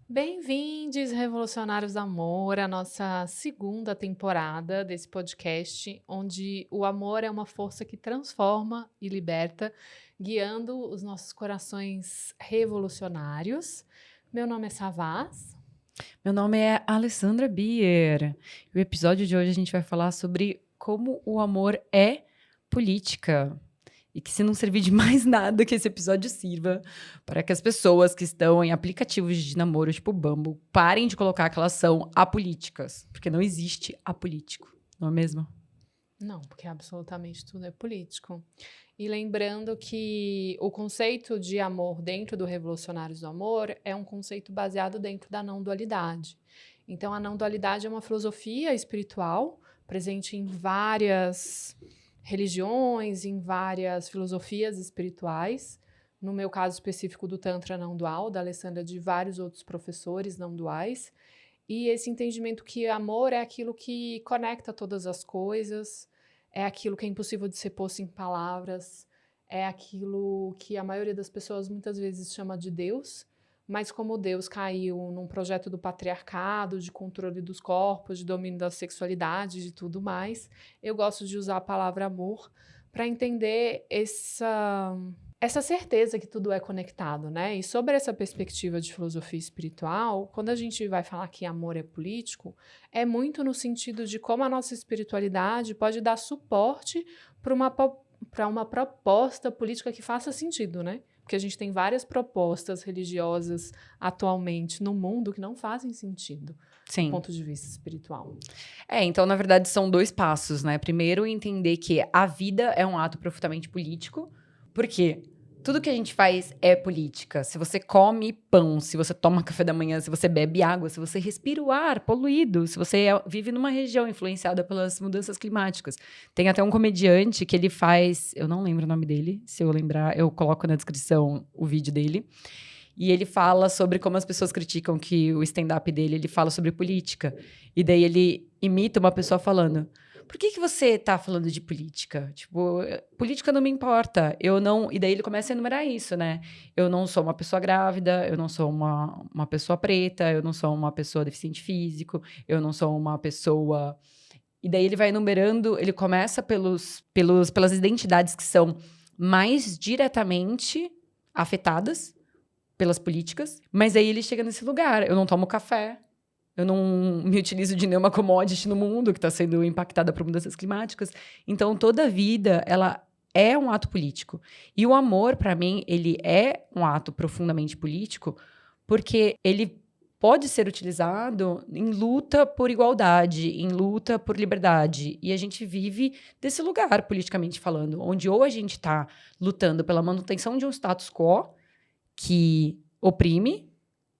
Bem-vindos, Revolucionários do Amor, à nossa segunda temporada desse podcast, onde o amor é uma força que transforma e liberta, guiando os nossos corações revolucionários. Meu nome é Savas. Meu nome é Alessandra Bier. E o episódio de hoje a gente vai falar sobre como o amor é política. E que se não servir de mais nada, que esse episódio sirva para que as pessoas que estão em aplicativos de namoro, tipo Bumble, parem de colocar que elas são apolíticas. Porque não existe apolítico, não é mesmo? Não, porque absolutamente tudo é político. E lembrando que o conceito de amor dentro do Revolucionários do Amor é um conceito baseado dentro da não dualidade. Então, a não dualidade é uma filosofia espiritual presente em várias religiões, em várias filosofias espirituais. No meu caso específico do Tantra não dual, da Alessandra, de vários outros professores não duais. E esse entendimento que amor é aquilo que conecta todas as coisas, é aquilo que é impossível de ser posto em palavras, é aquilo que a maioria das pessoas muitas vezes chama de Deus, mas como Deus caiu num projeto do patriarcado, de controle dos corpos, de domínio da sexualidade, e tudo mais, eu gosto de usar a palavra amor para entender essa certeza que tudo é conectado, né? E sobre essa perspectiva de filosofia espiritual, quando a gente vai falar que amor é político, é muito no sentido de como a nossa espiritualidade pode dar suporte para uma proposta política que faça sentido, né? Porque a gente tem várias propostas religiosas atualmente no mundo que não fazem sentido do Sim. ponto de vista espiritual. Então, na verdade, são dois passos, né? Primeiro, entender que a vida é um ato profundamente político. Por quê? Tudo que a gente faz é política. Se você come pão, se você toma café da manhã, se você bebe água, se você respira o ar poluído, se você vive numa região influenciada pelas mudanças climáticas. Tem até um comediante que ele faz, eu não lembro o nome dele, se eu lembrar, eu coloco na descrição o vídeo dele. E ele fala sobre como as pessoas criticam que o stand-up dele, ele fala sobre política. E daí ele imita uma pessoa falando: por que você tá falando de política? Tipo, política não me importa. Eu não. E daí ele começa a enumerar isso, né? Eu não sou uma pessoa grávida, eu não sou uma pessoa preta, eu não sou uma pessoa deficiente físico, eu não sou uma pessoa. E daí ele vai enumerando, ele começa pelas identidades que são mais diretamente afetadas pelas políticas, mas aí ele chega nesse lugar. Eu não tomo café, eu não me utilizo de nenhuma commodity no mundo que está sendo impactada por mudanças climáticas. Então, toda a vida, ela é um ato político. E o amor, para mim, ele é um ato profundamente político, porque ele pode ser utilizado em luta por igualdade, em luta por liberdade. E a gente vive desse lugar, politicamente falando, onde ou a gente está lutando pela manutenção de um status quo, que oprime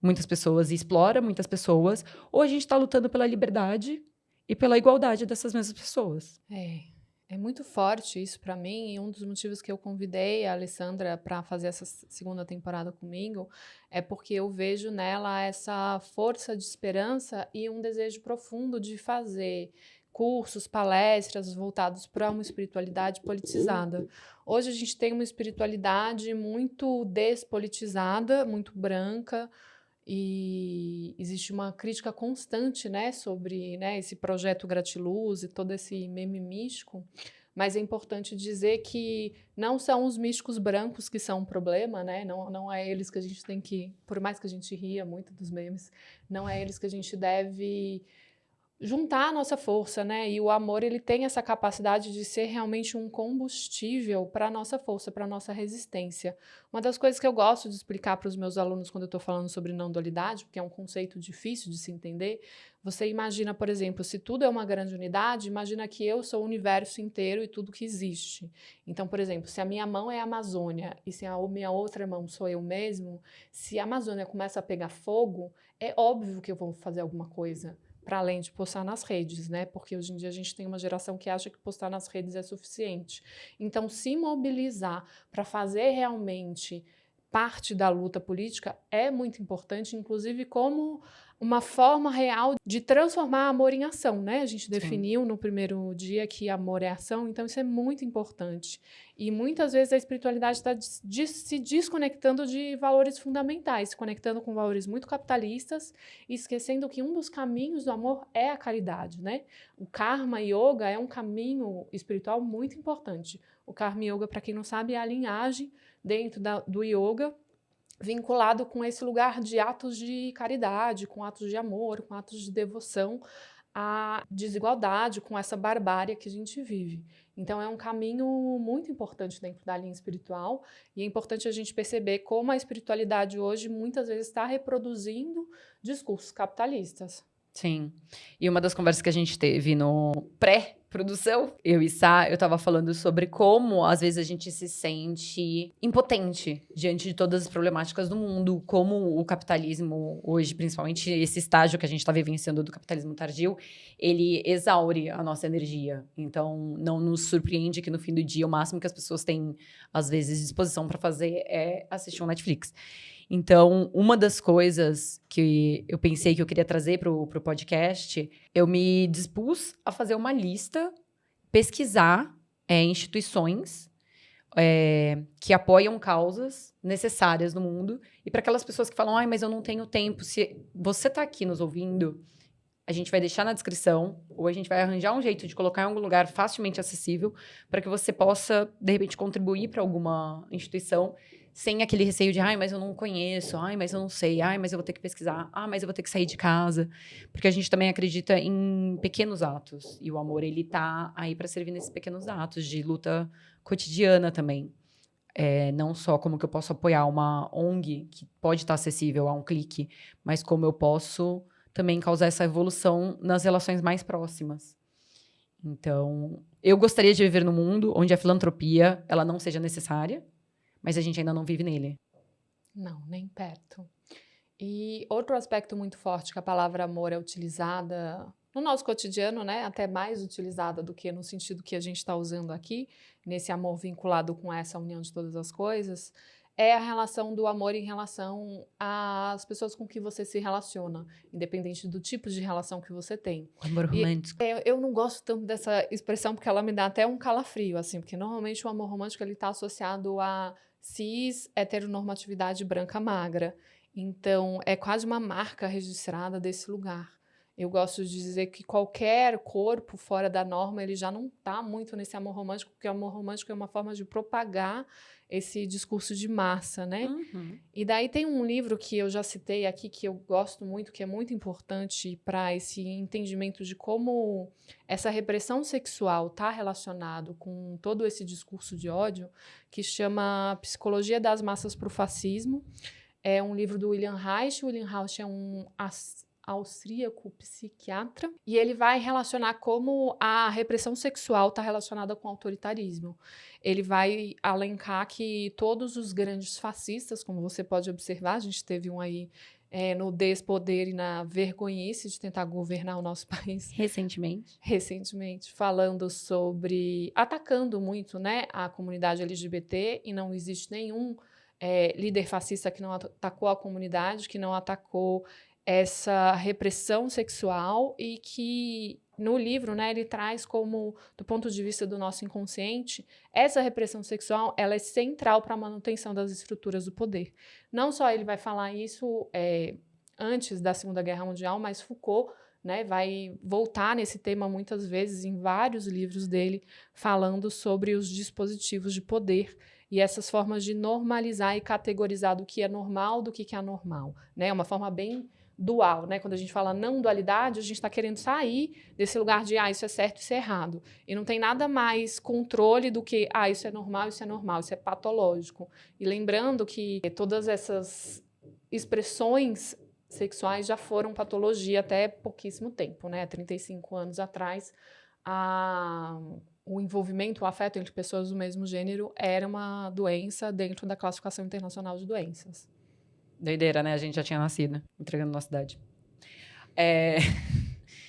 muitas pessoas e explora muitas pessoas, ou a gente está lutando pela liberdade e pela igualdade dessas mesmas pessoas. É muito forte isso para mim, e um dos motivos que eu convidei a Alessandra para fazer essa segunda temporada comigo é porque eu vejo nela essa força de esperança e um desejo profundo de fazer cursos, palestras voltados para uma espiritualidade politizada. Hoje a gente tem uma espiritualidade muito despolitizada, muito branca, e existe uma crítica constante, né, sobre, né, esse projeto Gratiluz e todo esse meme místico, mas é importante dizer que não são os místicos brancos que são um problema, né? Não é eles que a gente tem que, por mais que a gente ria muito dos memes, não é eles que a gente deve juntar a nossa força, né? E o amor, ele tem essa capacidade de ser realmente um combustível para a nossa força, para a nossa resistência. Uma das coisas que eu gosto de explicar para os meus alunos quando eu estou falando sobre não dualidade, porque é um conceito difícil de se entender, você imagina, por exemplo, se tudo é uma grande unidade, imagina que eu sou o universo inteiro e tudo que existe. Então, por exemplo, se a minha mão é a Amazônia e se a minha outra mão sou eu mesmo, se a Amazônia começa a pegar fogo, é óbvio que eu vou fazer alguma coisa para além de postar nas redes, né? Porque hoje em dia a gente tem uma geração que acha que postar nas redes é suficiente. Então, se mobilizar para fazer realmente parte da luta política é muito importante, inclusive como uma forma real de transformar amor em ação, né? A gente Sim. definiu no primeiro dia que amor é ação, então isso é muito importante. E muitas vezes a espiritualidade está se desconectando de valores fundamentais, se conectando com valores muito capitalistas e esquecendo que um dos caminhos do amor é a caridade, né? O Karma Yoga é um caminho espiritual muito importante. O Karma Yoga, para quem não sabe, é a linhagem dentro do yoga, vinculado com esse lugar de atos de caridade, com atos de amor, com atos de devoção à desigualdade, com essa barbárie que a gente vive. Então é um caminho muito importante dentro da linha espiritual e é importante a gente perceber como a espiritualidade hoje muitas vezes está reproduzindo discursos capitalistas. Sim. E uma das conversas que a gente teve no pré-produção, eu e Sá, eu tava falando sobre como, às vezes, a gente se sente impotente diante de todas as problemáticas do mundo, como o capitalismo hoje, principalmente esse estágio que a gente tá vivenciando do capitalismo tardio, ele exaure a nossa energia. Então, não nos surpreende que no fim do dia, o máximo que as pessoas têm, às vezes, disposição para fazer é assistir um Netflix. Então, uma das coisas que eu pensei que eu queria trazer pro podcast, eu me dispus a fazer uma lista, pesquisar instituições que apoiam causas necessárias no mundo. E para aquelas pessoas que falam, ai, mas eu não tenho tempo. Se você está aqui nos ouvindo, a gente vai deixar na descrição, ou a gente vai arranjar um jeito de colocar em algum lugar facilmente acessível, para que você possa, de repente, contribuir para alguma instituição, sem aquele receio de, ai, mas eu não conheço, ai, mas eu não sei, ai, mas eu vou ter que pesquisar, ah, mas eu vou ter que sair de casa. Porque a gente também acredita em pequenos atos. E o amor, ele tá aí para servir nesses pequenos atos de luta cotidiana também. Não só como que eu posso apoiar uma ONG, que pode estar acessível a um clique, mas como eu posso também causar essa evolução nas relações mais próximas. Então, eu gostaria de viver num mundo onde a filantropia, ela não seja necessária, mas a gente ainda não vive nele. Não, nem perto. E outro aspecto muito forte que a palavra amor é utilizada no nosso cotidiano, né? Até mais utilizada do que no sentido que a gente está usando aqui, nesse amor vinculado com essa união de todas as coisas, é a relação do amor em relação às pessoas com que você se relaciona, independente do tipo de relação que você tem. Amor romântico. Eu não gosto tanto dessa expressão porque ela me dá até um calafrio, assim, porque normalmente o amor romântico ele está associado a cis, heteronormatividade branca magra. Então, é quase uma marca registrada desse lugar. Eu gosto de dizer que qualquer corpo fora da norma, ele já não está muito nesse amor romântico, porque o amor romântico é uma forma de propagar esse discurso de massa, né? Uhum. E daí tem um livro que eu já citei aqui, que eu gosto muito, que é muito importante para esse entendimento de como essa repressão sexual está relacionado com todo esse discurso de ódio, que chama Psicologia das Massas para o Fascismo. É um livro do William Reich. O William Reich é um austríaco psiquiatra, e ele vai relacionar como a repressão sexual está relacionada com o autoritarismo. Ele vai alencar que todos os grandes fascistas, como você pode observar, a gente teve um aí no despoder e na vergonhice de tentar governar o nosso país recentemente, falando sobre, atacando muito, né, a comunidade LGBT, e não existe nenhum líder fascista que não atacou a comunidade, que não atacou essa repressão sexual, e que no livro, né, ele traz como, do ponto de vista do nosso inconsciente, essa repressão sexual ela é central para a manutenção das estruturas do poder. Não só ele vai falar isso antes da Segunda Guerra Mundial, mas Foucault, né, vai voltar nesse tema muitas vezes em vários livros dele, falando sobre os dispositivos de poder e essas formas de normalizar e categorizar do que é normal do que é anormal, né? É uma forma bem dual, né? Quando a gente fala não dualidade, a gente está querendo sair desse lugar de isso é certo, isso é errado. E não tem nada mais controle do que isso é normal, isso é patológico. E lembrando que todas essas expressões sexuais já foram patologia até pouquíssimo tempo, né? 35 anos atrás, o envolvimento, o afeto entre pessoas do mesmo gênero era uma doença dentro da classificação internacional de doenças. Doideira, né? A gente já tinha nascido, entregando nossa idade.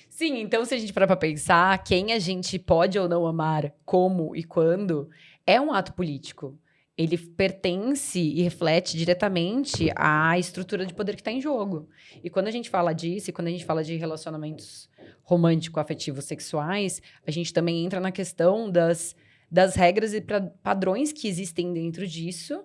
Sim, então se a gente parar pra pensar, quem a gente pode ou não amar, como e quando, é um ato político. ele pertence e reflete diretamente à estrutura de poder que está em jogo. E quando a gente fala disso, e quando a gente fala de relacionamentos romântico-afetivos sexuais, a gente também entra na questão das regras e padrões que existem dentro disso,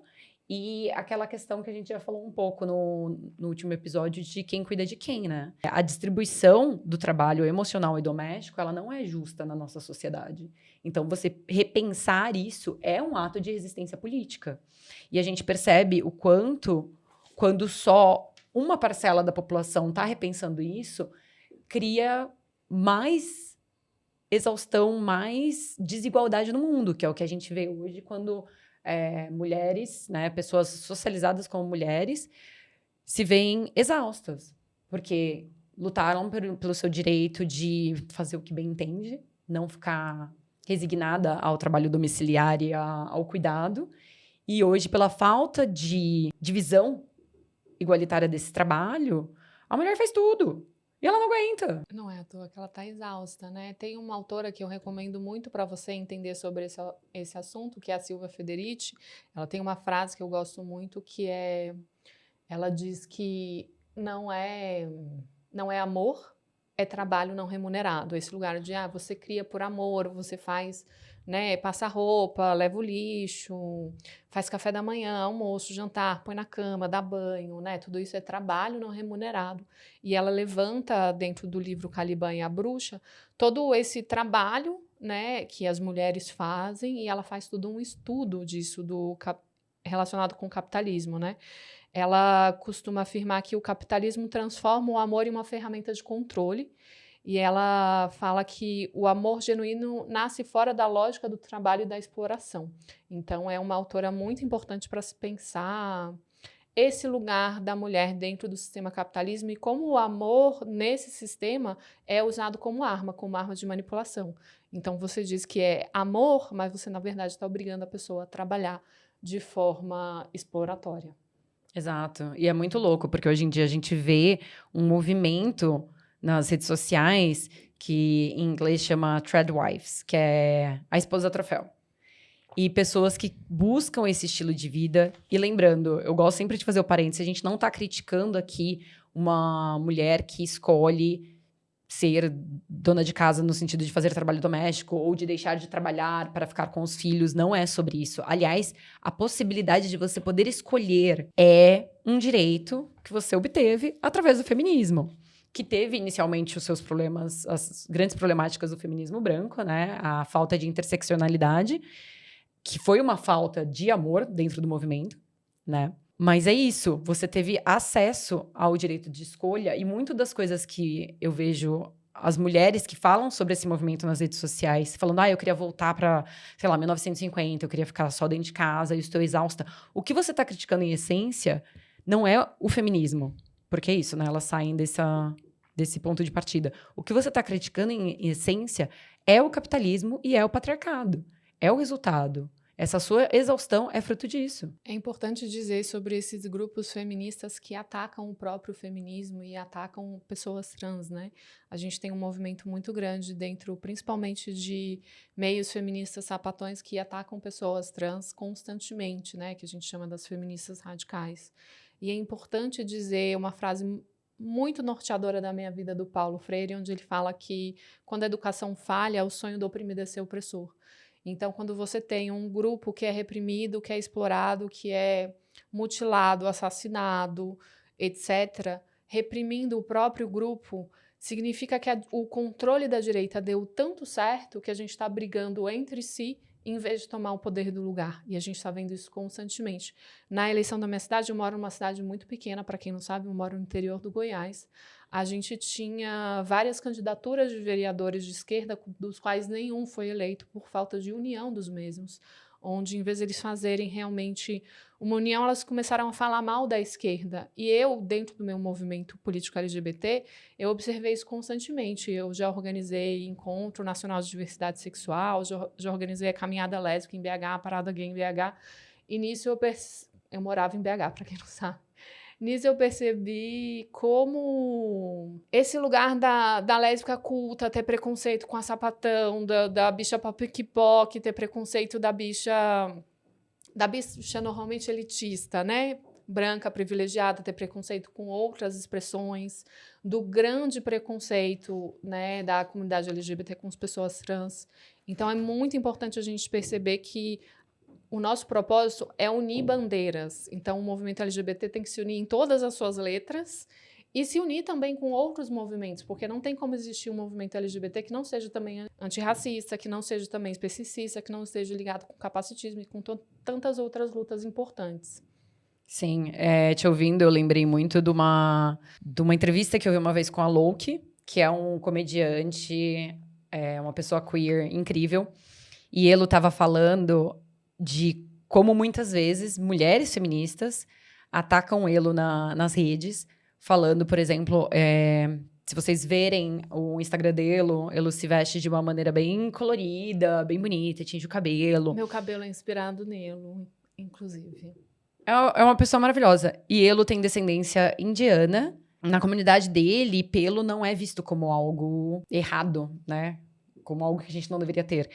e aquela questão que a gente já falou um pouco no último episódio de quem cuida de quem, né? A distribuição do trabalho emocional e doméstico, ela não é justa na nossa sociedade. Então, você repensar isso é um ato de resistência política. E a gente percebe o quanto, quando só uma parcela da população está repensando isso, cria mais exaustão, mais desigualdade no mundo, que é o que a gente vê hoje quando mulheres, né, pessoas socializadas como mulheres, se veem exaustas, porque lutaram pelo seu direito de fazer o que bem entende, não ficar resignada ao trabalho domiciliar e ao cuidado, e hoje, pela falta de divisão igualitária desse trabalho, a mulher faz tudo. E ela não aguenta. Não é à toa que ela está exausta, né? Tem uma autora que eu recomendo muito para você entender sobre esse assunto, que é a Silvia Federici. Ela tem uma frase que eu gosto muito, que ela diz que não é amor, é trabalho não remunerado. Esse lugar de, você cria por amor, você faz, né, passa roupa, leva o lixo, faz café da manhã, almoço, jantar, põe na cama, dá banho, né? Tudo isso é trabalho não remunerado. E ela levanta, dentro do livro Caliban e a Bruxa, todo esse trabalho, né, que as mulheres fazem, e ela faz todo um estudo disso, relacionado com o capitalismo, né? Ela costuma afirmar que o capitalismo transforma o amor em uma ferramenta de controle, e ela fala que o amor genuíno nasce fora da lógica do trabalho e da exploração. Então, é uma autora muito importante para se pensar esse lugar da mulher dentro do sistema capitalismo e como o amor nesse sistema é usado como arma de manipulação. Então, você diz que é amor, mas você, na verdade, está obrigando a pessoa a trabalhar de forma exploratória. Exato. E é muito louco, porque hoje em dia a gente vê um movimento nas redes sociais que em inglês chama Threadwives, que é a esposa troféu. E pessoas que buscam esse estilo de vida. E lembrando, eu gosto sempre de fazer o parênteses, a gente não está criticando aqui uma mulher que escolhe ser dona de casa no sentido de fazer trabalho doméstico ou de deixar de trabalhar para ficar com os filhos. Não é sobre isso. Aliás, a possibilidade de você poder escolher é um direito que você obteve através do feminismo, que teve inicialmente os seus problemas, as grandes problemáticas do feminismo branco, né? A falta de interseccionalidade, que foi uma falta de amor dentro do movimento, né? Mas é isso, você teve acesso ao direito de escolha, e muito das coisas que eu vejo as mulheres que falam sobre esse movimento nas redes sociais, falando, eu queria voltar para, sei lá, 1950, eu queria ficar só dentro de casa, eu estou exausta. O que você está criticando em essência não é o feminismo, porque é isso, né? Elas saem desse ponto de partida. O que você está criticando em essência é o capitalismo e é o patriarcado. É o resultado. Essa sua exaustão é fruto disso. É importante dizer sobre esses grupos feministas que atacam o próprio feminismo e atacam pessoas trans, né? A gente tem um movimento muito grande dentro, principalmente de meios feministas sapatões, que atacam pessoas trans constantemente, né? Que a gente chama das feministas radicais. E é importante dizer uma frase muito norteadora da minha vida, do Paulo Freire, onde ele fala que quando a educação falha, o sonho do oprimido é ser opressor. Então, quando você tem um grupo que é reprimido, que é explorado, que é mutilado, assassinado, etc., reprimindo o próprio grupo, significa que o controle da direita deu tanto certo que a gente está brigando entre si em vez de tomar o poder do lugar. E a gente está vendo isso constantemente. Na eleição da minha cidade, eu moro numa cidade muito pequena, para quem não sabe, eu moro no interior do Goiás. A gente tinha várias candidaturas de vereadores de esquerda, dos quais nenhum foi eleito por falta de união dos mesmos, onde, em vez de eles fazerem realmente uma união, elas começaram a falar mal da esquerda. E eu, dentro do meu movimento político LGBT, eu observei isso constantemente. Eu já organizei Encontro Nacional de Diversidade Sexual, já organizei a Caminhada Lésbica em BH, a Parada Gay em BH, e nisso eu morava em BH, para quem não sabe. Nisso eu percebi como esse lugar da lésbica culta ter preconceito com a sapatão, da bicha pop-poc, ter preconceito da bicha da bicha normalmente elitista, né? Branca, privilegiada, ter preconceito com outras expressões, do grande preconceito, né, da comunidade LGBT com as pessoas trans. Então, é muito importante a gente perceber que o nosso propósito é unir bandeiras. Então, o movimento LGBT tem que se unir em todas as suas letras e se unir também com outros movimentos, porque não tem como existir um movimento LGBT que não seja também antirracista, que não seja também especicista, que não esteja ligado com capacitismo e com tantas outras lutas importantes. Sim, te ouvindo, eu lembrei muito de uma entrevista que eu vi uma vez com a Loki, que é um comediante, uma pessoa queer incrível. E ele estava falando de como muitas vezes mulheres feministas atacam ele nas redes, falando, por exemplo, se vocês verem o Instagram dele, ele se veste de uma maneira bem colorida, bem bonita, tinge o cabelo. Meu cabelo é inspirado nele, inclusive. É uma pessoa maravilhosa. E ele tem descendência indiana. Na comunidade dele, pelo não é visto como algo errado, né? Como algo que a gente não deveria ter.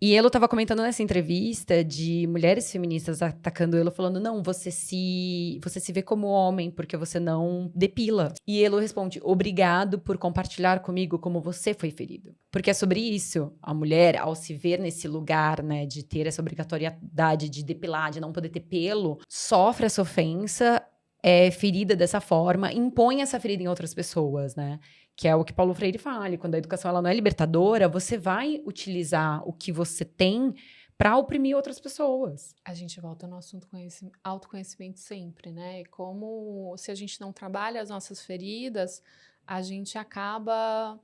E ele estava comentando nessa entrevista de mulheres feministas atacando ele, falando: não, você se vê como homem porque você não depila. E ele responde: obrigado por compartilhar comigo como você foi ferido. Porque é sobre isso. A mulher, ao se ver nesse lugar, né, de ter essa obrigatoriedade de depilar, de não poder ter pelo, sofre essa ofensa, é ferida dessa forma, impõe essa ferida em outras pessoas, né? Que é o que Paulo Freire fala, quando a educação ela não é libertadora, você vai utilizar o que você tem para oprimir outras pessoas. A gente volta no assunto autoconhecimento sempre, né? Como se a gente não trabalha as nossas feridas, a gente acaba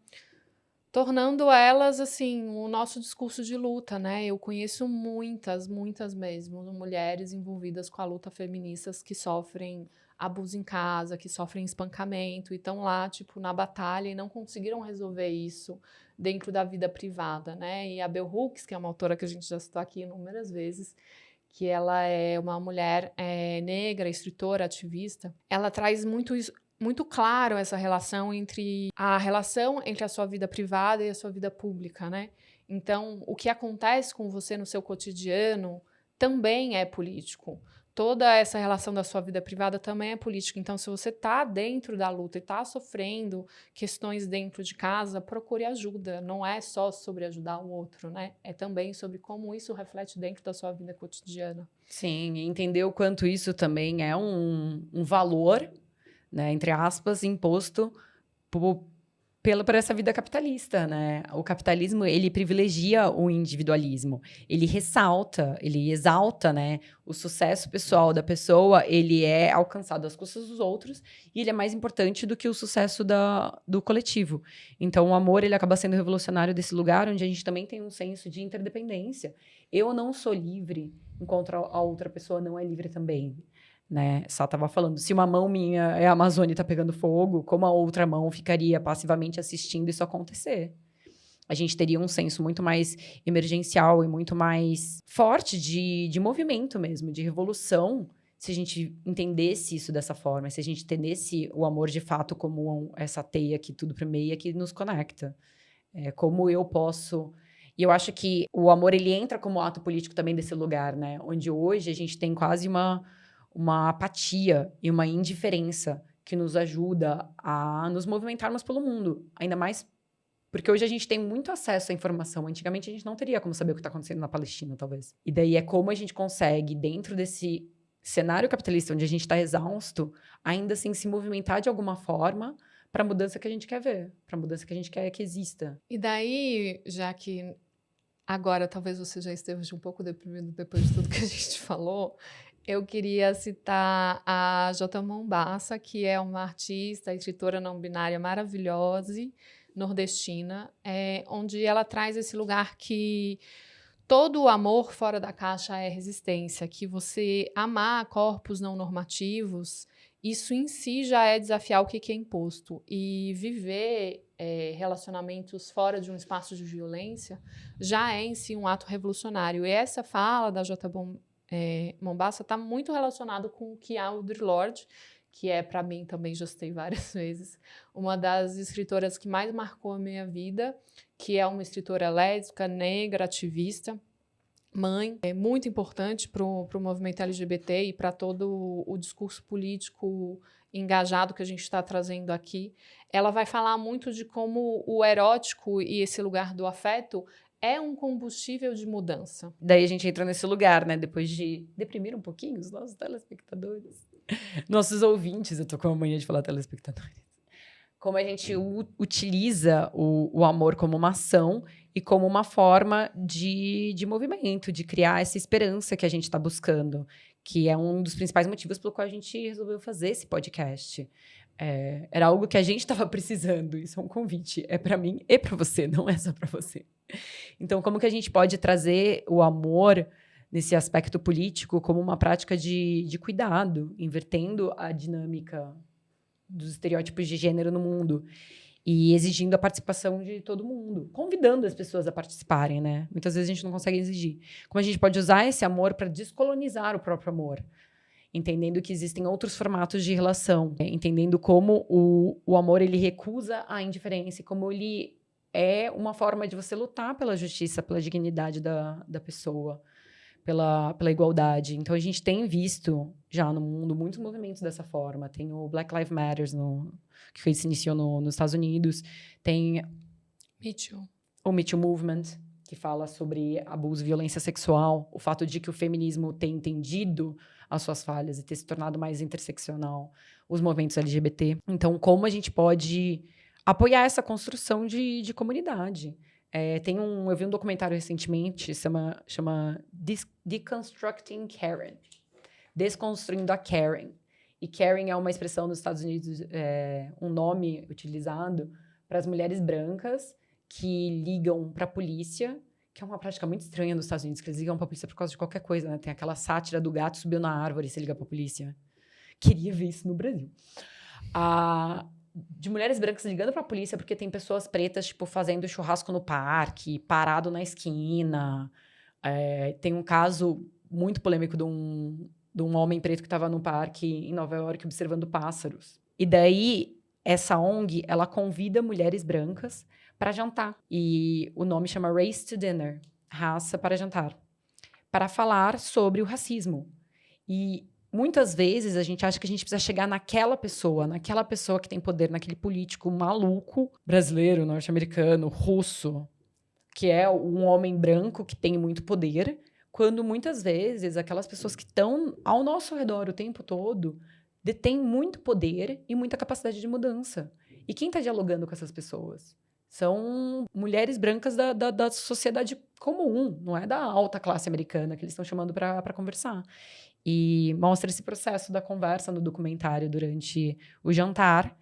tornando elas, assim, o nosso discurso de luta, né? Eu conheço muitas mesmo, mulheres envolvidas com a luta feministas que sofrem abuso em casa, que sofrem espancamento e estão lá, tipo, na batalha e não conseguiram resolver isso dentro da vida privada, né? E a Bell Hooks, que é uma autora que a gente já citou aqui inúmeras vezes, que ela é uma mulher negra, escritora, ativista, ela traz muito claro essa relação entre a sua vida privada e a sua vida pública, né? Então, o que acontece com você no seu cotidiano também é político. Toda essa relação da sua vida privada também é política. Então, se você está dentro da luta e está sofrendo questões dentro de casa, procure ajuda. Não é só sobre ajudar o outro, né? É também sobre como isso reflete dentro da sua vida cotidiana. Sim, e entender o quanto isso também é um valor, né, entre aspas, imposto por essa vida capitalista, né? O capitalismo, ele privilegia o individualismo. Ele ressalta, ele exalta, né? O sucesso pessoal da pessoa, ele é alcançado às custas dos outros e ele é mais importante do que o sucesso do coletivo. Então, o amor, ele acaba sendo revolucionário desse lugar onde a gente também tem um senso de interdependência. Eu não sou livre enquanto a outra pessoa não é livre também. Né? Só estava falando, se uma mão minha é a Amazônia e está pegando fogo, como a outra mão ficaria passivamente assistindo isso acontecer? A gente teria um senso muito mais emergencial e muito mais forte de movimento mesmo, de revolução, se a gente entendesse isso dessa forma, se a gente entendesse o amor de fato como essa teia que tudo permeia, que nos conecta. Como eu posso... E eu acho que o amor, ele entra como ato político também desse lugar, né? Onde hoje a gente tem quase uma apatia e uma indiferença que nos ajuda a nos movimentarmos pelo mundo. Ainda mais porque hoje a gente tem muito acesso à informação. Antigamente a gente não teria como saber o que está acontecendo na Palestina, talvez. E daí é como a gente consegue, dentro desse cenário capitalista, onde a gente está exausto, ainda assim se movimentar de alguma forma para a mudança que a gente quer ver, para a mudança que a gente quer que exista. E daí, já que agora talvez você já esteja um pouco deprimido depois de tudo que a gente falou, eu queria citar a J. Mombassa, que é uma artista, escritora não binária maravilhosa, nordestina, onde ela traz esse lugar que todo o amor fora da caixa é resistência, que você amar corpos não normativos, isso em si já é desafiar o que é imposto. E viver relacionamentos fora de um espaço de violência já é em si um ato revolucionário. E essa fala da J. Mombassa está muito relacionado com o que a Audre Lorde, que para mim, também já citei várias vezes, uma das escritoras que mais marcou a minha vida, que é uma escritora lésbica, negra, ativista. mãe, é muito importante para o movimento LGBT e para todo o discurso político engajado que a gente está trazendo aqui. Ela vai falar muito de como o erótico e esse lugar do afeto é um combustível de mudança. Daí a gente entra nesse lugar, né? Depois de deprimir um pouquinho os nossos telespectadores. Nossos ouvintes, eu tô com a mania de falar telespectadores. Como a gente utiliza o amor como uma ação e como uma forma de movimento, de criar essa esperança que a gente está buscando, que é um dos principais motivos pelo qual a gente resolveu fazer esse podcast. Era algo que a gente estava precisando, isso é um convite, é para mim e para você, não é só para você. Então, como que a gente pode trazer o amor nesse aspecto político como uma prática de cuidado, invertendo a dinâmica dos estereótipos de gênero no mundo e exigindo a participação de todo mundo, convidando as pessoas a participarem, né? Muitas vezes a gente não consegue exigir. Como a gente pode usar esse amor para descolonizar o próprio amor, entendendo que existem outros formatos de relação, entendendo como o amor ele recusa a indiferença, e como ele é uma forma de você lutar pela justiça, pela dignidade da pessoa, pela igualdade. Então, a gente tem visto já no mundo muitos movimentos dessa forma. Tem o Black Lives Matter, que se iniciou nos Estados Unidos. Tem o Me Too Movement, que fala sobre abuso e violência sexual. O fato de que o feminismo tem entendido as suas falhas e ter se tornado mais interseccional. Os movimentos LGBT. Então, como a gente pode apoiar essa construção de comunidade? Eu vi um documentário recentemente, chama Deconstructing Karen. Desconstruindo a Karen. E Karen é uma expressão nos Estados Unidos, um nome utilizado para as mulheres brancas que ligam para a polícia, que é uma prática muito estranha nos Estados Unidos, que eles ligam para a polícia por causa de qualquer coisa, né? Tem aquela sátira do gato subiu na árvore e se liga para a polícia. Queria ver isso no Brasil. De mulheres brancas ligando para a polícia porque tem pessoas pretas, tipo, fazendo churrasco no parque, parado na esquina. Tem um caso muito polêmico de um homem preto que estava no parque em Nova York observando pássaros. E daí, essa ONG, ela convida mulheres brancas para jantar. E o nome chama Race to Dinner, Raça para Jantar, para falar sobre o racismo. E muitas vezes a gente acha que a gente precisa chegar naquela pessoa que tem poder, naquele político maluco, brasileiro, norte-americano, russo, que é um homem branco que tem muito poder, quando muitas vezes aquelas pessoas que estão ao nosso redor o tempo todo detêm muito poder e muita capacidade de mudança. E quem está dialogando com essas pessoas? São mulheres brancas da sociedade comum, não é da alta classe americana que eles estão chamando para conversar. E mostra esse processo da conversa no documentário durante o jantar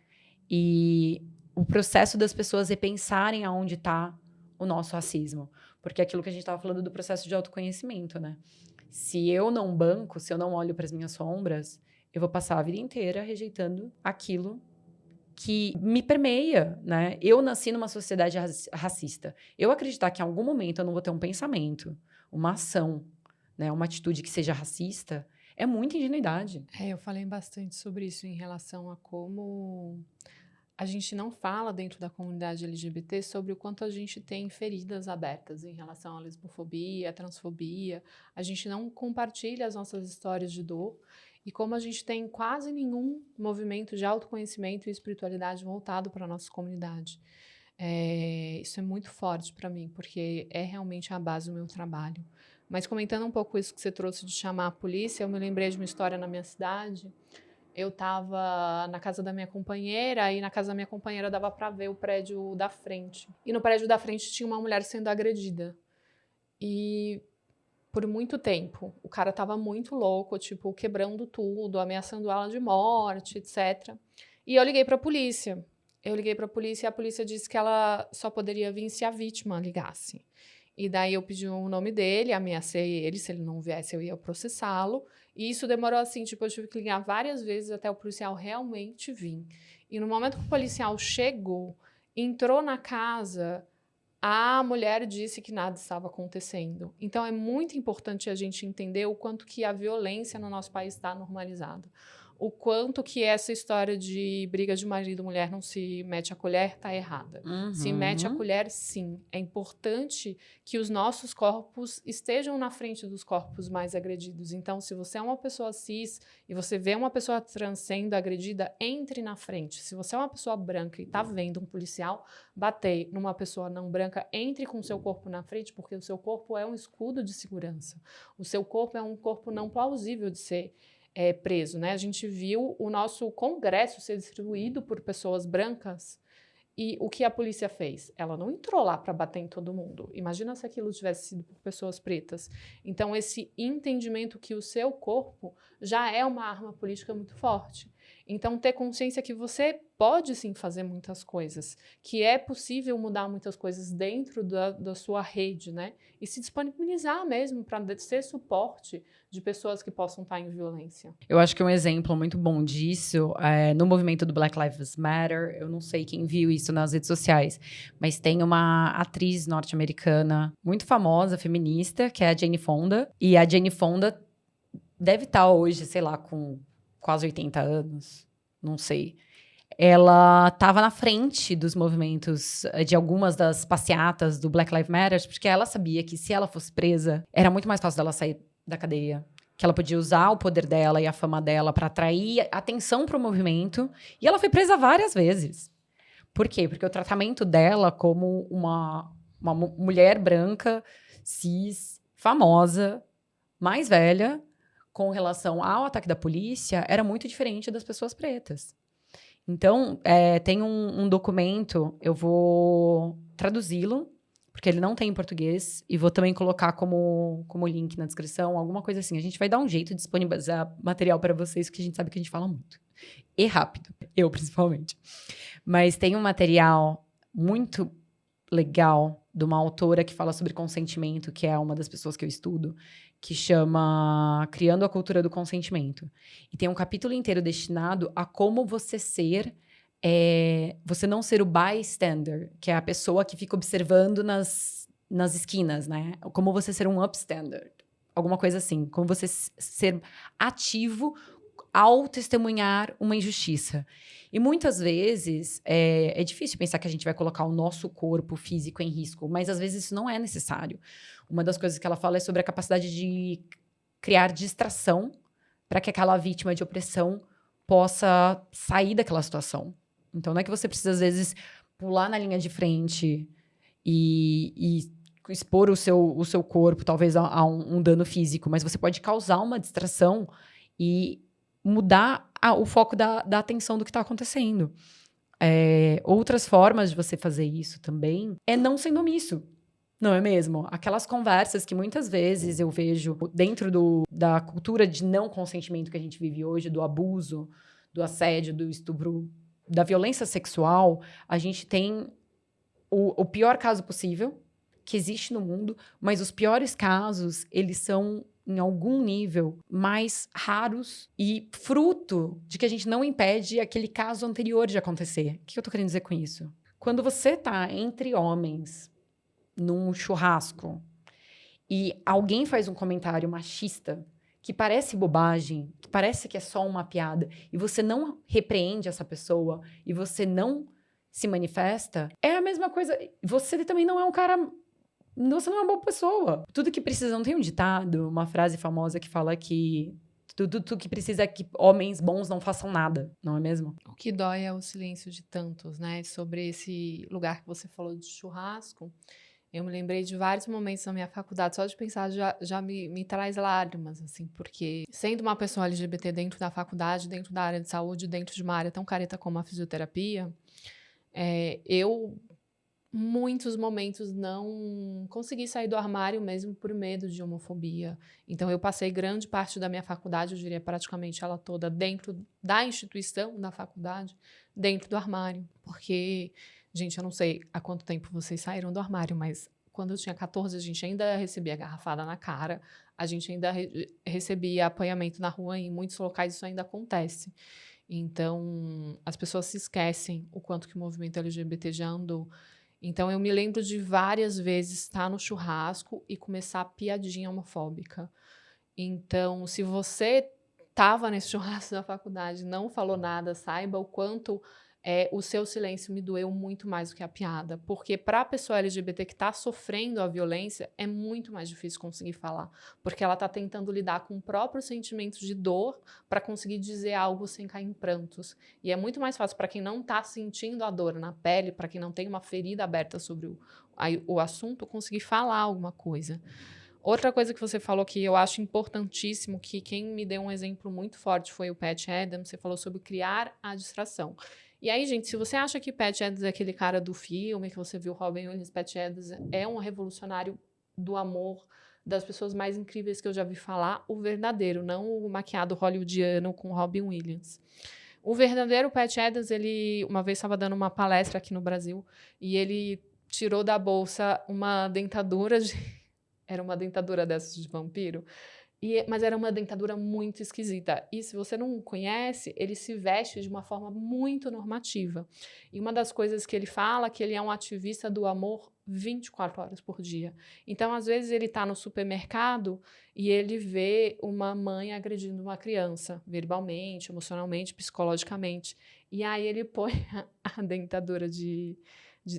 e o processo das pessoas repensarem aonde está o nosso racismo. Porque é aquilo que a gente estava falando do processo de autoconhecimento, né? Se eu não banco, se eu não olho para as minhas sombras, eu vou passar a vida inteira rejeitando aquilo que me permeia, né? Eu nasci numa sociedade racista. Eu acreditar que em algum momento eu não vou ter um pensamento, uma ação, né, uma atitude que seja racista, é muita ingenuidade. Eu falei bastante sobre isso em relação a como a gente não fala dentro da comunidade LGBT sobre o quanto a gente tem feridas abertas em relação à lesbofobia, à transfobia. A gente não compartilha as nossas histórias de dor e como a gente tem quase nenhum movimento de autoconhecimento e espiritualidade voltado para a nossa comunidade. Isso é muito forte para mim, porque é realmente a base do meu trabalho. Mas comentando um pouco isso que você trouxe de chamar a polícia, eu me lembrei de uma história na minha cidade. Eu estava na casa da minha companheira e na casa da minha companheira dava para ver o prédio da frente. E no prédio da frente tinha uma mulher sendo agredida. E por muito tempo, o cara estava muito louco, tipo, quebrando tudo, ameaçando ela de morte, etc. E eu liguei para a polícia. E a polícia disse que ela só poderia vir se a vítima ligasse. E daí eu pedi o nome dele, ameacei ele, se ele não viesse eu ia processá-lo. E isso demorou assim, tipo, eu tive que ligar várias vezes até o policial realmente vir. E no momento que o policial chegou, entrou na casa, a mulher disse que nada estava acontecendo. Então é muito importante a gente entender o quanto que a violência no nosso país está normalizada. o quanto que essa história de briga de marido e mulher não se mete a colher tá errada. Se mete a Uhum. colher, sim. É importante que os nossos corpos estejam na frente dos corpos mais agredidos. Então, se você é uma pessoa cis e você vê uma pessoa trans sendo agredida, entre na frente. Se você é uma pessoa branca e tá vendo um policial bater numa pessoa não branca, entre com o seu corpo na frente, porque o seu corpo é um escudo de segurança. O seu corpo é um corpo não plausível de ser preso, né? A gente viu o nosso Congresso ser distribuído por pessoas brancas e o que a polícia fez? Ela não entrou lá para bater em todo mundo. Imagina se aquilo tivesse sido por pessoas pretas. Então, esse entendimento que o seu corpo já é uma arma política muito forte. Então, ter consciência que você pode sim fazer muitas coisas, que é possível mudar muitas coisas dentro da sua rede, né? E se disponibilizar mesmo para ser suporte de pessoas que possam estar em violência. Eu acho que um exemplo muito bom disso é no movimento do Black Lives Matter. Eu não sei quem viu isso nas redes sociais, mas tem uma atriz norte-americana muito famosa, feminista, que é a Jane Fonda. E a Jane Fonda deve estar hoje, sei lá, com quase 80 anos, não sei. Ela estava na frente dos movimentos de algumas das passeatas do Black Lives Matter, porque ela sabia que se ela fosse presa, era muito mais fácil dela sair da cadeia. Que ela podia usar o poder dela e a fama dela para atrair atenção para o movimento. E ela foi presa várias vezes. Por quê? Porque o tratamento dela como uma mulher branca, cis, famosa, mais velha, com relação ao ataque da polícia, era muito diferente das pessoas pretas. Então, tem um documento, eu vou traduzi-lo, porque ele não tem em português, e vou também colocar como link na descrição, alguma coisa assim. A gente vai dar um jeito de disponibilizar material para vocês, porque a gente sabe que a gente fala muito. E rápido, eu principalmente. Mas tem um material muito legal de uma autora que fala sobre consentimento, que é uma das pessoas que eu estudo, que chama Criando a Cultura do Consentimento. E tem um capítulo inteiro destinado a como você ser, você não ser o bystander, que é a pessoa que fica observando nas esquinas, né? Como você ser um upstander, alguma coisa assim. Como você ser ativo ao testemunhar uma injustiça. E muitas vezes é difícil pensar que a gente vai colocar o nosso corpo físico em risco, mas às vezes isso não é necessário. Uma das coisas que ela fala é sobre a capacidade de criar distração para que aquela vítima de opressão possa sair daquela situação. Então não é que você precisa, às vezes, pular na linha de frente e expor o seu corpo, talvez, a um dano físico, mas você pode causar uma distração e mudar o foco da atenção do que está acontecendo. Outras formas de você fazer isso também é não sendo omisso, não é mesmo? Aquelas conversas que muitas vezes eu vejo dentro da cultura de não consentimento que a gente vive hoje, do abuso, do assédio, do estupro, da violência sexual, a gente tem o pior caso possível que existe no mundo, mas os piores casos, eles são em algum nível, mais raros e fruto de que a gente não impede aquele caso anterior de acontecer. O que eu tô querendo dizer com isso? Quando você tá entre homens, num churrasco, e alguém faz um comentário machista, que parece bobagem, que parece que é só uma piada, e você não repreende essa pessoa, e você não se manifesta, é a mesma coisa. Você também não é um cara... Você não é uma boa pessoa. Tudo que precisa, não tem um ditado, uma frase famosa que fala que tudo que precisa é que homens bons não façam nada, não é mesmo? O que dói é o silêncio de tantos, né? Sobre esse lugar que você falou de churrasco, eu me lembrei de vários momentos na minha faculdade, só de pensar já me traz lágrimas, assim, porque sendo uma pessoa LGBT dentro da faculdade, dentro da área de saúde, dentro de uma área tão careta como a fisioterapia, eu muitos momentos não consegui sair do armário mesmo por medo de homofobia. Então, eu passei grande parte da minha faculdade, eu diria praticamente ela toda, dentro da instituição da faculdade, dentro do armário. Porque, gente, eu não sei há quanto tempo vocês saíram do armário, mas quando eu tinha 14, a gente ainda recebia garrafada na cara, a gente ainda recebia apanhamento na rua, e em muitos locais isso ainda acontece. Então, as pessoas se esquecem o quanto que o movimento LGBT já andou. Então, eu me lembro de várias vezes estar no churrasco e começar a piadinha homofóbica. Então, se você estava nesse churrasco da faculdade, não falou nada, saiba o quanto o seu silêncio me doeu muito mais do que a piada. Porque para a pessoa LGBT que está sofrendo a violência, é muito mais difícil conseguir falar. Porque ela está tentando lidar com o próprio sentimento de dor para conseguir dizer algo sem cair em prantos. E é muito mais fácil para quem não está sentindo a dor na pele, para quem não tem uma ferida aberta sobre o assunto, conseguir falar alguma coisa. Outra coisa que você falou que eu acho importantíssimo, que quem me deu um exemplo muito forte foi o Pat Adams, você falou sobre criar a distração. E aí, gente, se você acha que Pat Adams é aquele cara do filme, que você viu Robin Williams, Pat Adams é um revolucionário do amor, das pessoas mais incríveis que eu já vi falar, o verdadeiro, não o maquiado hollywoodiano com Robin Williams. O verdadeiro Pat Adams, ele uma vez estava dando uma palestra aqui no Brasil e ele tirou da bolsa uma dentadura era uma dentadura dessas de vampiro, mas era uma dentadura muito esquisita. E se você não conhece, ele se veste de uma forma muito normativa. E uma das coisas que ele fala é que ele é um ativista do amor 24 horas por dia. Então, às vezes, ele está no supermercado e ele vê uma mãe agredindo uma criança, verbalmente, emocionalmente, psicologicamente. E aí ele põe a dentadura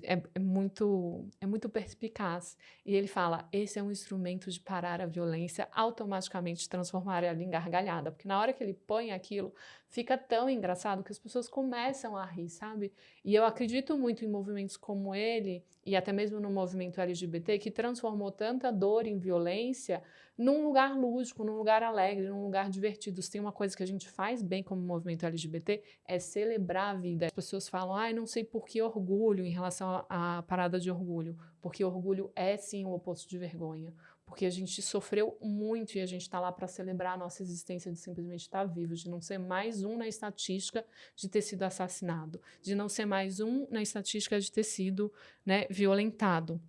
é muito perspicaz. E ele fala, esse é um instrumento de parar a violência, automaticamente transformar ela em gargalhada. Porque na hora que ele põe aquilo, fica tão engraçado que as pessoas começam a rir, sabe? E eu acredito muito em movimentos como ele, e até mesmo no movimento LGBT, que transformou tanta dor em violência num lugar lúdico, num lugar alegre, num lugar divertido. Se tem uma coisa que a gente faz bem como movimento LGBT, é celebrar a vida. As pessoas falam, ai, não sei por que orgulho em relação à parada de orgulho. Porque orgulho é, sim, o oposto de vergonha. Porque a gente sofreu muito e a gente está lá para celebrar a nossa existência de simplesmente estar vivo, de não ser mais um na estatística de ter sido assassinado, de não ser mais um na estatística de ter sido, né, violentado.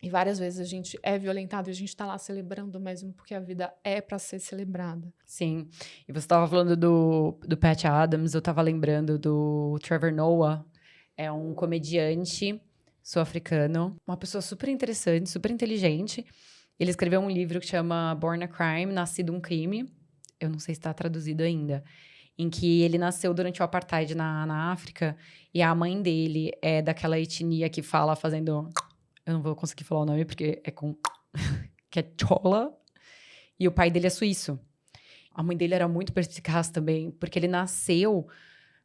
E várias vezes a gente é violentado e a gente está lá celebrando mesmo, porque a vida é para ser celebrada. Sim. E você estava falando do Pat Adams, eu estava lembrando do Trevor Noah. É um comediante sul-africano, uma pessoa super interessante, super inteligente. Ele escreveu um livro que chama Born a Crime, Nascido um Crime. Eu não sei se está traduzido ainda. Em que ele nasceu durante o apartheid na África. E a mãe dele é daquela etnia que fala fazendo... Eu não vou conseguir falar o nome porque é com... que é Chola. E o pai dele é suíço. A mãe dele era muito perspicaz também, porque ele nasceu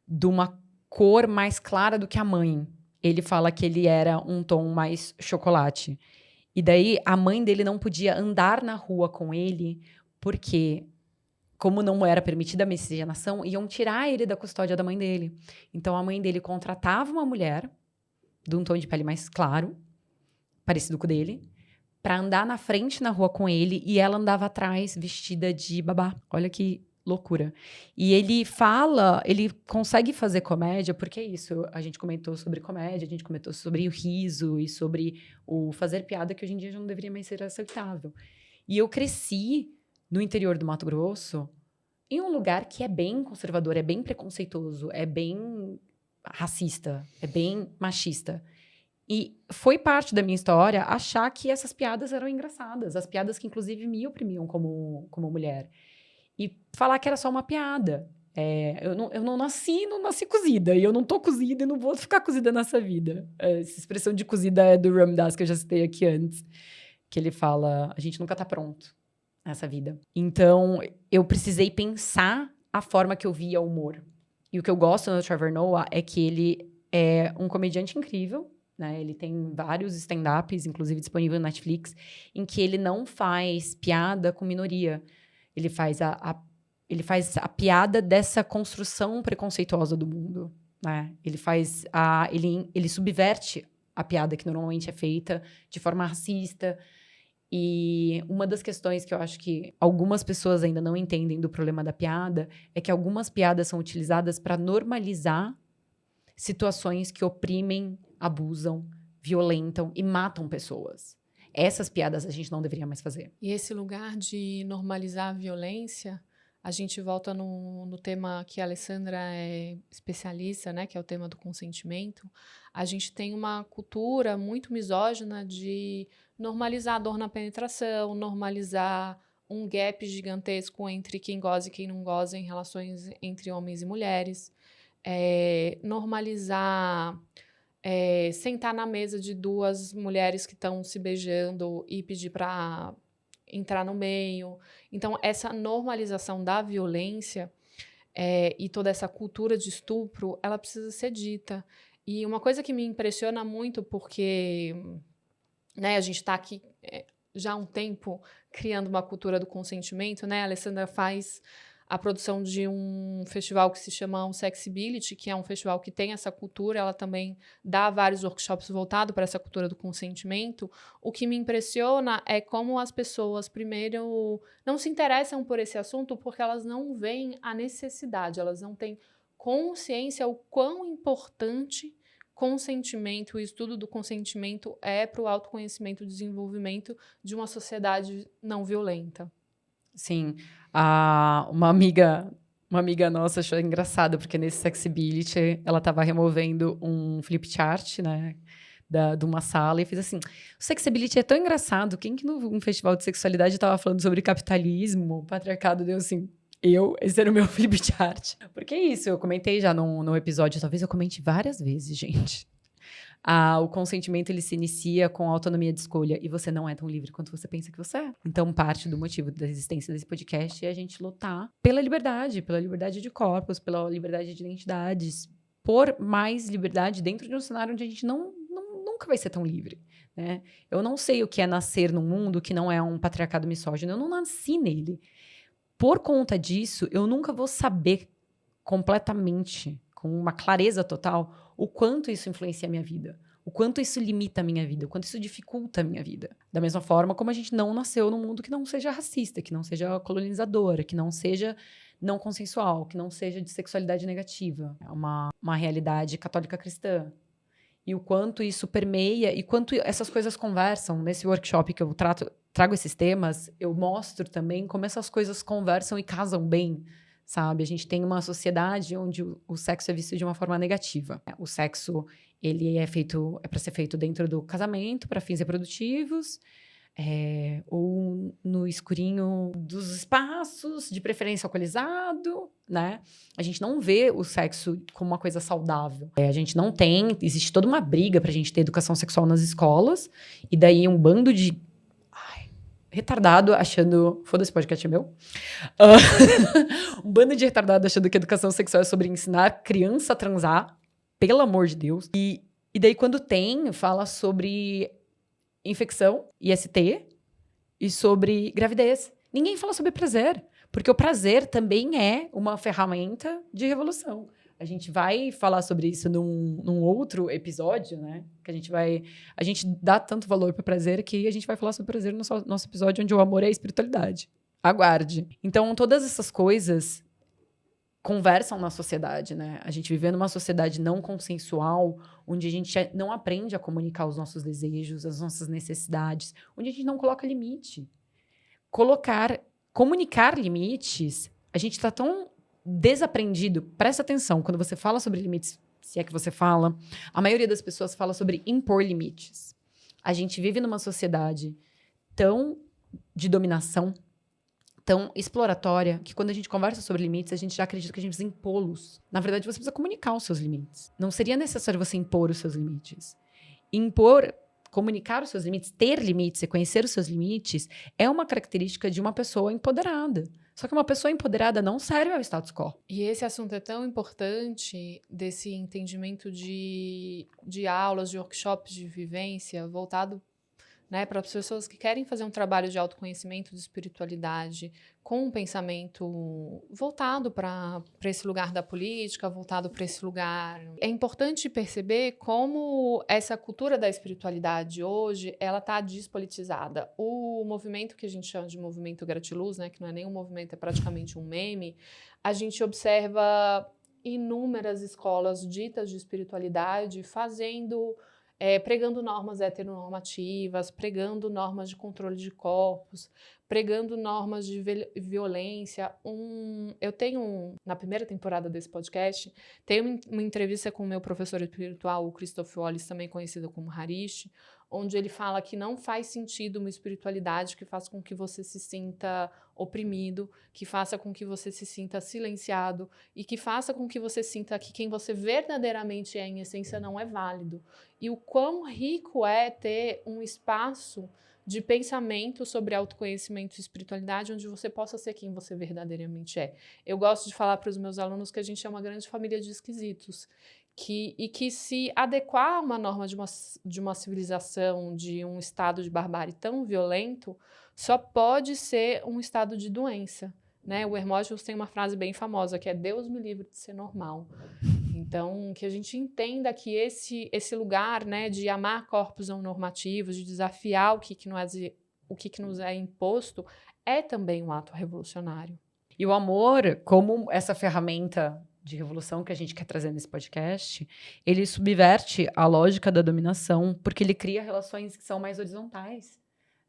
de uma cor mais clara do que a mãe. Ele fala que ele era um tom mais chocolate. E daí, a mãe dele não podia andar na rua com ele, porque, como não era permitida a miscigenação, iam tirar ele da custódia da mãe dele. Então, a mãe dele contratava uma mulher, de um tom de pele mais claro, parecido com o dele, para andar na frente na rua com ele, e ela andava atrás, vestida de babá. Olha que loucura. E ele consegue fazer comédia, porque é isso, a gente comentou sobre comédia, a gente comentou sobre o riso e sobre o fazer piada, que hoje em dia já não deveria mais ser aceitável. E eu cresci no interior do Mato Grosso, em um lugar que é bem conservador, é bem preconceituoso, é bem racista, é bem machista. E foi parte da minha história achar que essas piadas eram engraçadas, as piadas que inclusive me oprimiam como mulher. E falar que era só uma piada. Eu não nasci cozida. E eu não tô cozida e não vou ficar cozida nessa vida. Essa expressão de cozida é do Ram Dass, que eu já citei aqui antes. Que ele fala, a gente nunca tá pronto nessa vida. Então, eu precisei pensar a forma que eu via o humor. E o que eu gosto no Trevor Noah é que ele é um comediante incrível, né? Ele tem vários stand-ups, inclusive disponível no Netflix, em que ele não faz piada com minoria. Ele faz a piada dessa construção preconceituosa do mundo, né? Ele subverte a piada que normalmente é feita de forma racista. E uma das questões que eu acho que algumas pessoas ainda não entendem do problema da piada é que algumas piadas são utilizadas para normalizar situações que oprimem, abusam, violentam e matam pessoas. Essas piadas a gente não deveria mais fazer. E esse lugar de normalizar a violência, a gente volta no tema que a Alessandra é especialista, né, que é o tema do consentimento. A gente tem uma cultura muito misógina de normalizar a dor na penetração, normalizar um gap gigantesco entre quem goza e quem não goza em relações entre homens e mulheres, normalizar, sentar na mesa de duas mulheres que estão se beijando e pedir para entrar no meio. Então, essa normalização da violência e toda essa cultura de estupro, ela precisa ser dita. E uma coisa que me impressiona muito, porque né, a gente está aqui já há um tempo criando uma cultura do consentimento, né? A Alessandra faz a produção de um festival que se chama Unsexibility, que é um festival que tem essa cultura, ela também dá vários workshops voltados para essa cultura do consentimento. O que me impressiona é como as pessoas, primeiro, não se interessam por esse assunto porque elas não veem a necessidade, elas não têm consciência o quão importante consentimento, o estudo do consentimento é para o autoconhecimento e desenvolvimento de uma sociedade não violenta. Sim, uma amiga nossa achou engraçado, porque nesse Sexibility ela estava removendo um flip chart, né, de uma sala e fez assim, o Sexibility é tão engraçado, quem que num festival de sexualidade estava falando sobre capitalismo, patriarcado, deu assim, esse era o meu flip chart. Porque é isso, eu comentei já no episódio, talvez eu comente várias vezes, gente. O consentimento, ele se inicia com a autonomia de escolha e você não é tão livre quanto você pensa que você é. Então, parte do motivo da existência desse podcast é a gente lutar pela liberdade de corpos, pela liberdade de identidades, por mais liberdade dentro de um cenário onde a gente nunca vai ser tão livre, né? Eu não sei o que é nascer num mundo que não é um patriarcado misógino, eu não nasci nele. Por conta disso, eu nunca vou saber completamente, com uma clareza total, o quanto isso influencia a minha vida, o quanto isso limita a minha vida, o quanto isso dificulta a minha vida. Da mesma forma como a gente não nasceu num mundo que não seja racista, que não seja colonizadora, que não seja não consensual, que não seja de sexualidade negativa. É uma realidade católica cristã. E o quanto isso permeia e quanto essas coisas conversam. Nesse workshop que eu trago esses temas, eu mostro também como essas coisas conversam e casam bem, sabe? A gente tem uma sociedade onde o sexo é visto de uma forma negativa. O sexo, ele é para ser feito dentro do casamento, para fins reprodutivos, ou no escurinho dos espaços, de preferência alcoolizado, né? A gente não vê o sexo como uma coisa saudável. Existe toda uma briga pra gente ter educação sexual nas escolas, e daí um bando de retardado achando... Foda-se, podcast é meu. Um bando de retardado achando que educação sexual é sobre ensinar criança a transar, pelo amor de Deus. E daí quando fala sobre infecção, IST, e sobre gravidez. Ninguém fala sobre prazer, porque o prazer também é uma ferramenta de revolução. A gente vai falar sobre isso num outro episódio, né? Que a gente dá tanto valor para prazer que a gente vai falar sobre prazer no nosso episódio onde o amor é a espiritualidade. Aguarde. Então, todas essas coisas conversam na sociedade, né? A gente vive numa sociedade não consensual, onde a gente não aprende a comunicar os nossos desejos, as nossas necessidades, onde a gente não coloca limite. Comunicar limites, a gente está tão desaprendido. Presta atenção, quando você fala sobre limites, se é que você fala, a maioria das pessoas fala sobre impor limites. A gente vive numa sociedade tão de dominação, tão exploratória, que quando a gente conversa sobre limites, a gente já acredita que a gente precisa impô-los. Na verdade, você precisa comunicar os seus limites. Não seria necessário você impor os seus limites. Comunicar os seus limites, ter limites e conhecer os seus limites é uma característica de uma pessoa empoderada. Só que uma pessoa empoderada não serve ao status quo. E esse assunto é tão importante, desse entendimento de aulas, de workshops de vivência, voltado, né, para as pessoas que querem fazer um trabalho de autoconhecimento, de espiritualidade, com um pensamento voltado para esse lugar da política, voltado para esse lugar. É importante perceber como essa cultura da espiritualidade hoje, ela está despolitizada. O movimento que a gente chama de movimento gratiluz, né, que não é nem um movimento, é praticamente um meme, a gente observa inúmeras escolas ditas de espiritualidade pregando normas heteronormativas, pregando normas de controle de corpos, pregando normas de violência. Eu tenho, na primeira temporada desse podcast, tem uma entrevista com o meu professor espiritual, o Christoph Wallis, também conhecido como Harish, onde ele fala que não faz sentido uma espiritualidade que faça com que você se sinta oprimido, que faça com que você se sinta silenciado e que faça com que você sinta que quem você verdadeiramente é, em essência, não é válido. E o quão rico é ter um espaço de pensamento sobre autoconhecimento e espiritualidade, onde você possa ser quem você verdadeiramente é. Eu gosto de falar para os meus alunos que a gente é uma grande família de esquisitos, e que se adequar a uma norma de uma civilização, de um estado de barbárie tão violento, só pode ser um estado de doença, né? O Hermógenes tem uma frase bem famosa, que é Deus me livre de ser normal. Então, que a gente entenda que esse lugar, né, de amar corpos não normativos, de desafiar o que nos é imposto, é também um ato revolucionário. E o amor, como essa ferramenta de revolução que a gente quer trazer nesse podcast, ele subverte a lógica da dominação, porque ele cria relações que são mais horizontais,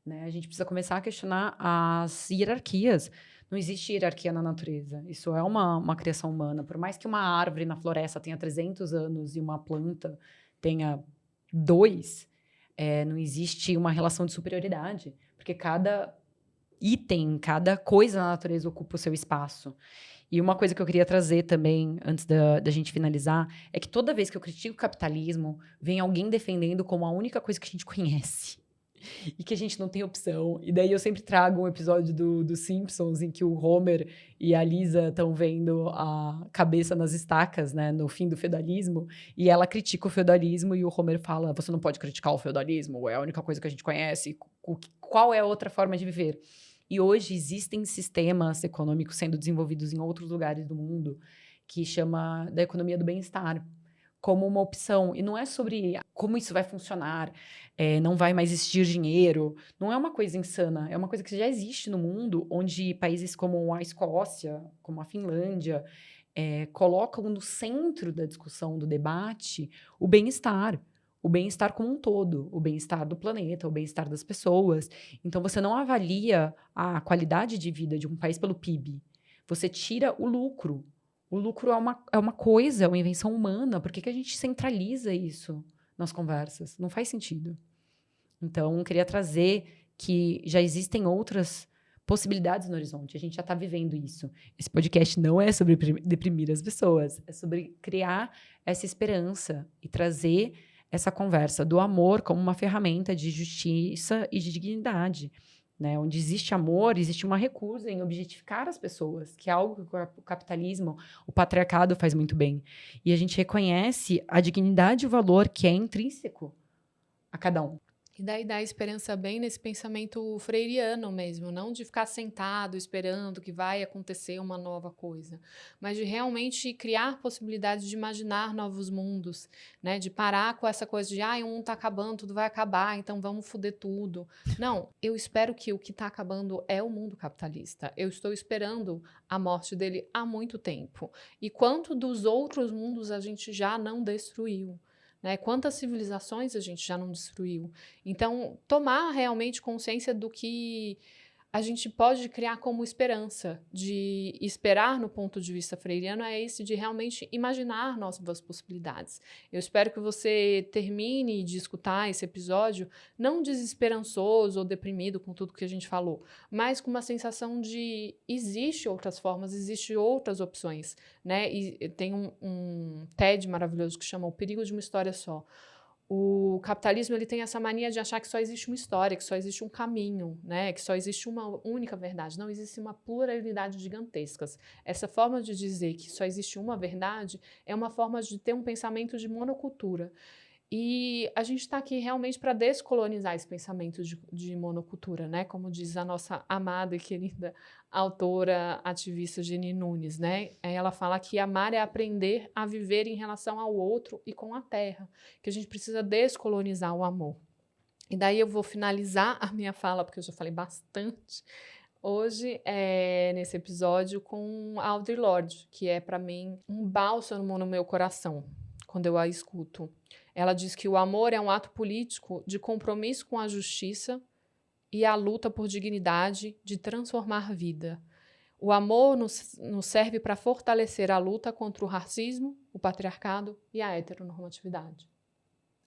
né? A gente precisa começar a questionar as hierarquias. Não existe hierarquia na natureza. Isso é uma criação humana. Por mais que uma árvore na floresta tenha 300 anos e uma planta tenha 2, não existe uma relação de superioridade, porque cada item, cada coisa na natureza ocupa o seu espaço. E uma coisa que eu queria trazer também, antes da gente finalizar, é que toda vez que eu critico o capitalismo, vem alguém defendendo como a única coisa que a gente conhece. E que a gente não tem opção. E daí eu sempre trago um episódio do Simpsons em que o Homer e a Lisa estão vendo a cabeça nas estacas, né, no fim do feudalismo, e ela critica o feudalismo e o Homer fala, você não pode criticar o feudalismo, é a única coisa que a gente conhece, qual é a outra forma de viver? E hoje existem sistemas econômicos sendo desenvolvidos em outros lugares do mundo que chama da economia do bem-estar como uma opção. E não é sobre como isso vai funcionar, não vai mais existir dinheiro. Não é uma coisa insana, é uma coisa que já existe no mundo, onde países como a Escócia, como a Finlândia, colocam no centro da discussão, do debate, o bem-estar. O bem-estar como um todo, o bem-estar do planeta, o bem-estar das pessoas. Então, você não avalia a qualidade de vida de um país pelo PIB. Você tira o lucro. O lucro é uma coisa, é uma invenção humana. Por que a gente centraliza isso nas conversas? Não faz sentido. Então, eu queria trazer que já existem outras possibilidades no horizonte. A gente já está vivendo isso. Esse podcast não é sobre deprimir as pessoas. É sobre criar essa esperança e trazer essa conversa do amor como uma ferramenta de justiça e de dignidade. Né? Onde existe amor, existe uma recusa em objetificar as pessoas, que é algo que o capitalismo, o patriarcado faz muito bem. E a gente reconhece a dignidade e o valor que é intrínseco a cada um. E daí dá esperança bem nesse pensamento freiriano mesmo, não de ficar sentado esperando que vai acontecer uma nova coisa, mas de realmente criar possibilidades de imaginar novos mundos, né? De parar com essa coisa de o mundo está acabando, tudo vai acabar, então vamos foder tudo. Não, eu espero que o que está acabando é o mundo capitalista. Eu estou esperando a morte dele há muito tempo. E quanto dos outros mundos a gente já não destruiu? Né? Quantas civilizações a gente já não destruiu? Então, tomar realmente consciência do que a gente pode criar como esperança, de esperar no ponto de vista freiriano, é esse de realmente imaginar novas possibilidades. Eu espero que você termine de escutar esse episódio não desesperançoso ou deprimido com tudo que a gente falou, mas com uma sensação de existe outras formas, existe outras opções, né? E tem um TED maravilhoso que chama O Perigo de uma História Só. O capitalismo ele tem essa mania de achar que só existe uma história, que só existe um caminho, né? Que só existe uma única verdade. Não existe uma pluralidade gigantescas. Essa forma de dizer que só existe uma verdade é uma forma de ter um pensamento de monocultura. E a gente está aqui realmente para descolonizar esse pensamento de monocultura, né? Como diz a nossa amada e querida autora ativista Geni Nunes, né? Ela fala que amar é aprender a viver em relação ao outro e com a terra, que a gente precisa descolonizar o amor. E daí eu vou finalizar a minha fala, porque eu já falei bastante hoje, nesse episódio, com Audre Lorde, que é, para mim, um bálsamo no meu coração, quando eu a escuto. Ela diz que o amor é um ato político de compromisso com a justiça e a luta por dignidade, de transformar vida. O amor nos serve para fortalecer a luta contra o racismo, o patriarcado e a heteronormatividade.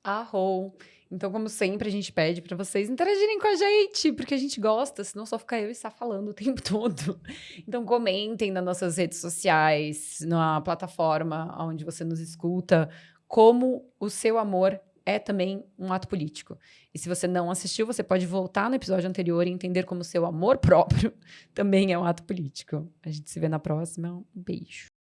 Arrou. Então, como sempre, a gente pede para vocês interagirem com a gente, porque a gente gosta, senão só fica eu e Sá falando o tempo todo. Então, comentem nas nossas redes sociais, na plataforma onde você nos escuta, como o seu amor é também um ato político. E se você não assistiu, você pode voltar no episódio anterior e entender como o seu amor próprio também é um ato político. A gente se vê na próxima. Um beijo.